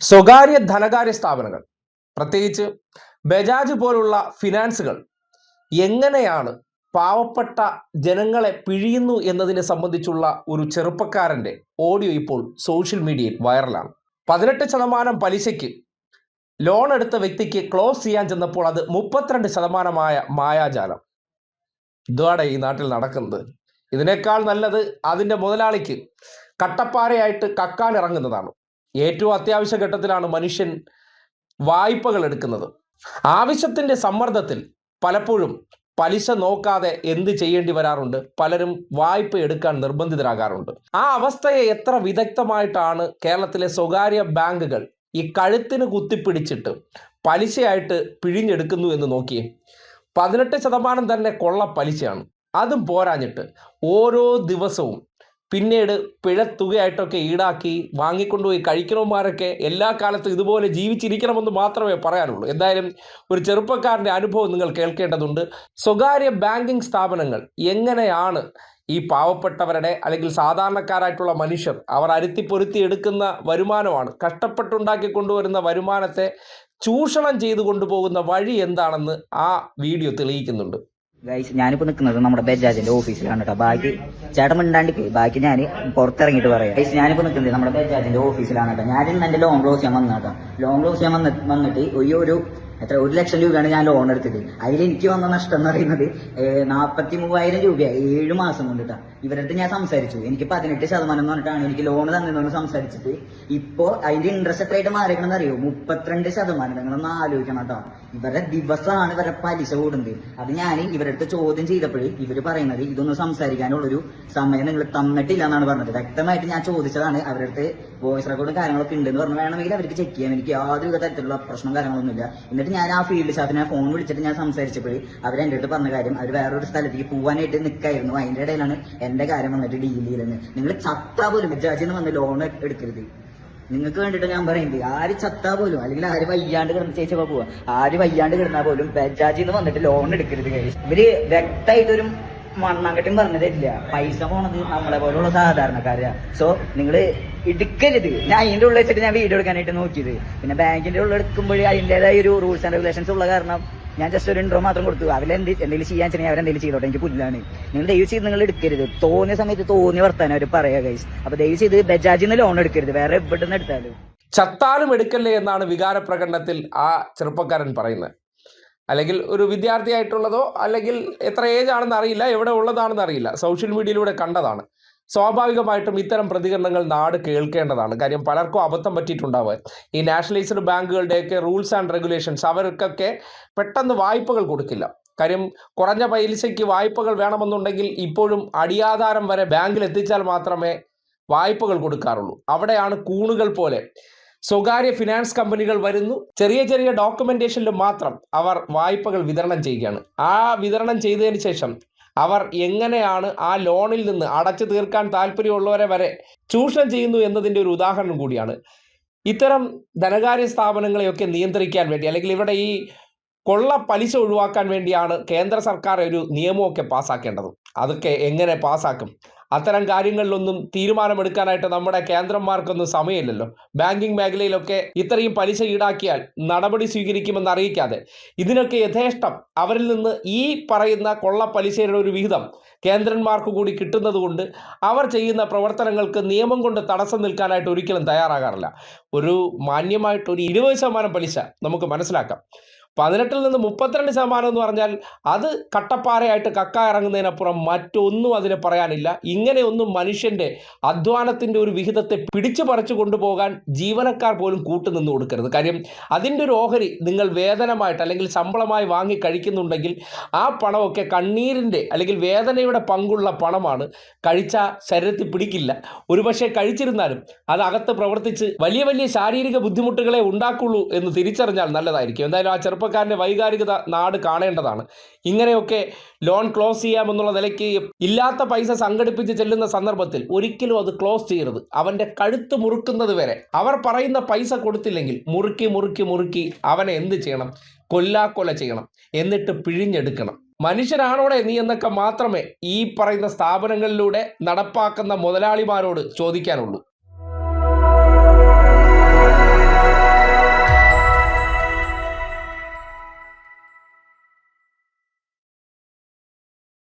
സ്വകാര്യ ധനകാര്യ സ്ഥാപനങ്ങൾ, പ്രത്യേകിച്ച് ബജാജ് പോലുള്ള ഫിനാൻസുകൾ എങ്ങനെയാണ് പാവപ്പെട്ട ജനങ്ങളെ പിഴിയുന്നു എന്നതിനെ സംബന്ധിച്ചുള്ള ഒരു ചെറുപ്പക്കാരൻ്റെ ഓഡിയോ ഇപ്പോൾ സോഷ്യൽ മീഡിയയിൽ വൈറലാണ്. 18% പലിശയ്ക്ക് ലോൺ എടുത്ത വ്യക്തിക്ക് ക്ലോസ് ചെയ്യാൻ ചെന്നപ്പോൾ അത് 32% മായാജാലം. ഇതാണ് ഈ നാട്ടിൽ നടക്കുന്നത്. ഇതിനേക്കാൾ നല്ലത് അതിൻ്റെ മുതലാളിക്ക് കട്ടപ്പാറയായിട്ട് കക്കാൻ ഇറങ്ങുന്നതാണ്. ഏറ്റവും അത്യാവശ്യ ഘട്ടത്തിലാണ് മനുഷ്യൻ വായ്പകൾ എടുക്കുന്നത്. ആവശ്യത്തിൻ്റെ സമ്മർദ്ദത്തിൽ പലപ്പോഴും പലിശ നോക്കാതെ എന്ത് ചെയ്യേണ്ടി വരാറുണ്ട്. പലരും വായ്പ എടുക്കാൻ നിർബന്ധിതരാകാറുണ്ട്. ആ അവസ്ഥയെ എത്ര വിദഗ്ധമായിട്ടാണ് കേരളത്തിലെ സ്വകാര്യ ബാങ്കുകൾ ഈ കഴുത്തിന് കുത്തിപ്പിടിച്ചിട്ട് പലിശയായിട്ട് പിഴിഞ്ഞെടുക്കുന്നു എന്ന് നോക്കിയേ. 18% തന്നെ കൊള്ള പലിശയാണ്. അതും പോരാഞ്ഞിട്ട് ഓരോ ദിവസവും പിന്നീട് പിഴത്തുകയായിട്ടൊക്കെ ഈടാക്കി വാങ്ങിക്കൊണ്ടുപോയി കഴിക്കണവന്മാരൊക്കെ എല്ലാ കാലത്തും ഇതുപോലെ ജീവിച്ചിരിക്കണമെന്ന് മാത്രമേ പറയാനുള്ളൂ. എന്തായാലും ഒരു ചെറുപ്പക്കാരൻ്റെ അനുഭവം നിങ്ങൾ കേൾക്കേണ്ടതുണ്ട്. സ്വകാര്യ ബാങ്കിങ് സ്ഥാപനങ്ങൾ എങ്ങനെയാണ് ഈ പാവപ്പെട്ടവരുടെ അല്ലെങ്കിൽ സാധാരണക്കാരായിട്ടുള്ള മനുഷ്യർ അവർ അരുത്തിപ്പൊരുത്തി എടുക്കുന്ന വരുമാനമാണ്, കഷ്ടപ്പെട്ടുണ്ടാക്കി കൊണ്ടുവരുന്ന വരുമാനത്തെ ചൂഷണം ചെയ്തു കൊണ്ടുപോകുന്ന വഴി എന്താണെന്ന് ആ വീഡിയോ തെളിയിക്കുന്നുണ്ട്. ഗൈസ്, ഞാനിപ്പോ നിൽക്കുന്നത് നമ്മുടെ ബജാജിന്റെ ഓഫീസിലാണ് കേട്ടോ. ബാക്കി ചേട്ടൻ മിണ്ടാണ്ടിക്ക്, ബാക്കി ഞാൻ പുറത്തിറങ്ങിയിട്ട് പറയാം. ഗൈസ്, ഞാനിപ്പോ നിൽക്കുന്നത് നമ്മുടെ ബജാജിന്റെ ഓഫീസിലാണ് കേട്ടോ. ഞാൻ ഇന്ന് എന്റെ ലോൺ ക്ലോസ് ചെയ്യാൻ വന്ന കേട്ടോ. ലോൺ ക്ലോസ് ചെയ്യാൻ വന്നിട്ട് ഒരു 1 ലക്ഷം രൂപയാണ് ഞാൻ ലോൺ എടുത്തത്. അതിൽ എനിക്ക് വന്ന നഷ്ടം എന്ന് പറയുന്നത് 43,000 രൂപയാണ് 7 മാസം കൊണ്ടിട്ടാ. ഇവരടുത്ത് ഞാൻ സംസാരിച്ചു. എനിക്ക് 18% എന്ന് പറഞ്ഞിട്ടാണ് എനിക്ക് ലോൺ തന്നതെന്ന് സംസാരിച്ചിട്ട് ഇപ്പോൾ അതിന്റെ ഇൻട്രസ്റ്റ് എത്രയായിട്ട് മാറിക്കണമെന്ന് അറിയോ? 32%. നിങ്ങളൊന്ന് ആലോചിക്കണം കേട്ടോ. ഇവരുടെ ദിവസമാണ് ഇവരുടെ പലിശ കൂടുന്നത്. അത് ഞാൻ ഇവരടുത്ത് ചോദ്യം ചെയ്തപ്പോഴേ ഇവര് പറയുന്നത് ഇതൊന്നും സംസാരിക്കാനുള്ളൊരു സമയം നിങ്ങൾ തന്നിട്ടില്ല എന്നാണ് പറഞ്ഞത്. വ്യക്തമായിട്ട് ഞാൻ ചോദിച്ചതാണ്. അവരടുത്ത് വോയിസ് റെക്കോർഡും കാര്യങ്ങളൊക്കെ ഉണ്ടെന്ന് പറഞ്ഞു. വേണമെങ്കിൽ അവർക്ക് ചെക്ക് ചെയ്യാം. എനിക്ക് യാതൊരു തരത്തിലുള്ള പ്രശ്നം കാര്യങ്ങളൊന്നുമില്ല. എന്നിട്ട് ഞാൻ ആ ഫീൽഡ് സ്റ്റാഫിനെ ഫോൺ വിളിച്ചിട്ട് ഞാൻ സംസാരിച്ചപ്പോഴേ അവരെൻ്റെ അടുത്ത് പറഞ്ഞ കാര്യം അവർ വേറൊരു സ്ഥലത്തേക്ക് പോകാനായിട്ട് നിൽക്കായിരുന്നു. അതിൻ്റെ ഇടയിലാണ് എൻ്റെ കാര്യം വന്നിട്ട് ഡീൽ ചെയ്തെന്ന്. നിങ്ങൾ ചത്താ പോലും ബജാജിൽ നിന്ന് വന്ന് ലോൺ എടുക്കരുത്. നിങ്ങൾക്ക് വേണ്ടിയിട്ട് ഞാൻ പറയുന്നത്, ആര് ചത്താ പോലും അല്ലെങ്കിൽ ആര് വയ്യാണ്ട് കിടന്ന് ചേച്ചപ്പോ പോവാ, ആര് വയ്യാണ്ട് കിടന്നാൽ പോലും ബജാജിൽ നിന്ന് വന്നിട്ട് ലോൺ എടുക്കരുത്. ഇവര് വ്യക്തമായിട്ടൊരു മണ്ണാങ്കട്ടിയും പറഞ്ഞതില്ല. പൈസ പോണത് നമ്മളെ പോലുള്ള സാധാരണക്കാരാ. സോ നിങ്ങള് എടുക്കരുത്. ഞാൻ അതിന്റെ ഉള്ളിൽ വെച്ചിട്ട് ഞാൻ വീഡിയോ എടുക്കാനായിട്ട് നോക്കിയത്. പിന്നെ ബാങ്കിന്റെ ഉള്ളിൽ എടുക്കുമ്പോൾ അതിൻ്റെതായ ഒരു റൂൾസ് ആൻഡ് റെഗുലേഷൻസ് ഉള്ള കാരണം ഞാൻ ജസ്റ്റ് ഒരു ഇൻട്രോ മാത്രം കൊടുത്തു. എന്തെങ്കിലും ചെയ്യാൻ വെച്ചാൽ അവരെന്തെങ്കിലും ചെയ്തോട്ടെ, എനിക്ക് പുല്ലാണ്. നിങ്ങൾ ദയവ് ചെയ്ത് നിങ്ങൾ എടുക്കരുത്. തോന്നിയ സമയത്ത് തോന്നിയ വർത്താനം അവർ പറയാ ഗൈസ്. അപ്പൊ ദയവ് ചെയ്ത് ബജാജിൽ നിന്ന് ലോൺ എടുക്കരുത്, വേറെ എവിടെ നിന്ന് എടുത്താലും. ചത്താലും എടുക്കല്ലേ എന്നാണ് വികാര പ്രകടനത്തിൽ ആ ചെറുപ്പക്കാരൻ പറയുന്നത്. അല്ലെങ്കിൽ ഒരു വിദ്യാർത്ഥിയായിട്ടുള്ളതോ അല്ലെങ്കിൽ എത്ര ഏജ് ആണെന്ന് അറിയില്ല, എവിടെ ഉള്ളതാണെന്ന് അറിയില്ല, സോഷ്യൽ മീഡിയയിലൂടെ കണ്ടതാണ്. സ്വാഭാവികമായിട്ടും ഇത്തരം പ്രതികരണങ്ങൾ നാട് കേൾക്കേണ്ടതാണ്. കാര്യം പലർക്കും അബദ്ധം പറ്റിയിട്ടുണ്ടാവുക. ഈ നാഷണലൈസ്ഡ് ബാങ്കുകളുടെയൊക്കെ റൂൾസ് ആൻഡ് റെഗുലേഷൻസ് അവർക്കൊക്കെ പെട്ടെന്ന് വായ്പകൾ കൊടുക്കില്ല. കാര്യം കുറഞ്ഞ പലിശയ്ക്ക് വായ്പകൾ വേണമെന്നുണ്ടെങ്കിൽ ഇപ്പോഴും അടിയാധാരം വരെ ബാങ്കിൽ എത്തിച്ചാൽ മാത്രമേ വായ്പകൾ കൊടുക്കാറുള്ളൂ. അവിടെയാണ് കൂണുകൾ പോലെ സ്വകാര്യ ഫിനാൻസ് കമ്പനികൾ വരുന്നു. ചെറിയ ചെറിയ ഡോക്യുമെന്റേഷനിൽ മാത്രം അവർ വായ്പകൾ വിതരണം ചെയ്യുകയാണ്. ആ വിതരണം ചെയ്തതിന് ശേഷം അവർ എങ്ങനെയാണ് ആ ലോണിൽ നിന്ന് അടച്ചു തീർക്കാൻ താല്പര്യമുള്ളവരെ വരെ ചൂഷണം ചെയ്യുന്നു എന്നതിൻ്റെ ഒരു ഉദാഹരണം കൂടിയാണ്. ഇത്തരം ധനകാര്യ സ്ഥാപനങ്ങളെയൊക്കെ നിയന്ത്രിക്കാൻ വേണ്ടി അല്ലെങ്കിൽ ഇവിടെ ഈ കൊള്ള പലിശ ഒഴിവാക്കാൻ വേണ്ടിയാണ് കേന്ദ്ര സർക്കാർ ഒരു നിയമമൊക്കെ പാസ്സാക്കേണ്ടത്. അതൊക്കെ എങ്ങനെ പാസ്സാക്കും? അത്തരം കാര്യങ്ങളിലൊന്നും തീരുമാനമെടുക്കാനായിട്ട് നമ്മുടെ കേന്ദ്രന്മാർക്കൊന്നും സമയമില്ലല്ലോ. ബാങ്കിങ് മേഖലയിലൊക്കെ ഇത്രയും പലിശ ഈടാക്കിയാൽ നടപടി സ്വീകരിക്കുമെന്ന് അറിയിക്കാതെ ഇതിനൊക്കെ യഥേഷ്ടം അവരിൽ നിന്ന് ഈ പറയുന്ന കൊള്ള പലിശയുടെ ഒരു വിഹിതം കേന്ദ്രന്മാർക്ക് കൂടി കിട്ടുന്നത് കൊണ്ട് അവർ ചെയ്യുന്ന പ്രവർത്തനങ്ങൾക്ക് നിയമം കൊണ്ട് തടസ്സം നിൽക്കാനായിട്ട് ഒരിക്കലും തയ്യാറാകാറില്ല. ഒരു മാന്യമായിട്ട് ഒരു 20% പലിശ നമുക്ക് മനസ്സിലാക്കാം. 18 നിന്ന് 32% എന്ന് പറഞ്ഞാൽ അത് കട്ടപ്പാറയായിട്ട് കക്ക ഇറങ്ങുന്നതിനപ്പുറം മറ്റൊന്നും അതിന് പറയാനില്ല. ഇങ്ങനെയൊന്നും മനുഷ്യൻ്റെ അധ്വാനത്തിൻ്റെ ഒരു വിഹിതത്തെ പിടിച്ചു പറിച്ചു കൊണ്ടുപോകാൻ ജീവനക്കാർ പോലും കൂട്ടുനിന്ന് കൊടുക്കരുത്. കാര്യം അതിൻ്റെ ഒരു ഓഹരി നിങ്ങൾ വേതനമായിട്ട് അല്ലെങ്കിൽ ശമ്പളമായി വാങ്ങി കഴിക്കുന്നുണ്ടെങ്കിൽ ആ പണമൊക്കെ കണ്ണീരിൻ്റെ അല്ലെങ്കിൽ വേദനയുടെ പങ്കുള്ള പണമാണ്. കഴിച്ച ശരീരത്തിൽ പിടിക്കില്ല. ഒരുപക്ഷെ കഴിച്ചിരുന്നാലും അത് അകത്ത് പ്രവർത്തിച്ച് വലിയ വലിയ ശാരീരിക ബുദ്ധിമുട്ടുകളെ ഉണ്ടാക്കുള്ളൂ എന്ന് തിരിച്ചറിഞ്ഞാൽ നല്ലതായിരിക്കും. എന്തായാലും ആ ചെറുപ്പക്കാരൻ്റെ വൈകാരികത നാട് കാണേണ്ടതാണ്. ഇങ്ങനെയൊക്കെ ലോൺ ക്ലോസ് ചെയ്യാമെന്നുള്ള നിലയ്ക്ക് ഇല്ലാത്ത പൈസ സംഘടിപ്പിച്ച് ചെല്ലുന്ന സന്ദർഭത്തിൽ ഒരിക്കലും അത് ക്ലോസ് ചെയ്യരുത്. അവൻ്റെ കഴുത്ത് മുറുക്കുന്നത് വരെ അവർ പറയുന്ന പൈസ കൊടുത്തില്ലെങ്കിൽ മുറുക്കി മുറുക്കി മുറുക്കി അവനെ എന്ത് ചെയ്യണം? കൊല്ലാക്കൊല ചെയ്യണം, എന്നിട്ട് പിഴിഞ്ഞെടുക്കണം. മനുഷ്യനാണോടെ നീ എന്നൊക്കെ മാത്രമേ ഈ പറയുന്ന സ്ഥാപനങ്ങളിലൂടെ നടപ്പാക്കുന്ന മുതലാളിമാരോട് ചോദിക്കാനുള്ളൂ.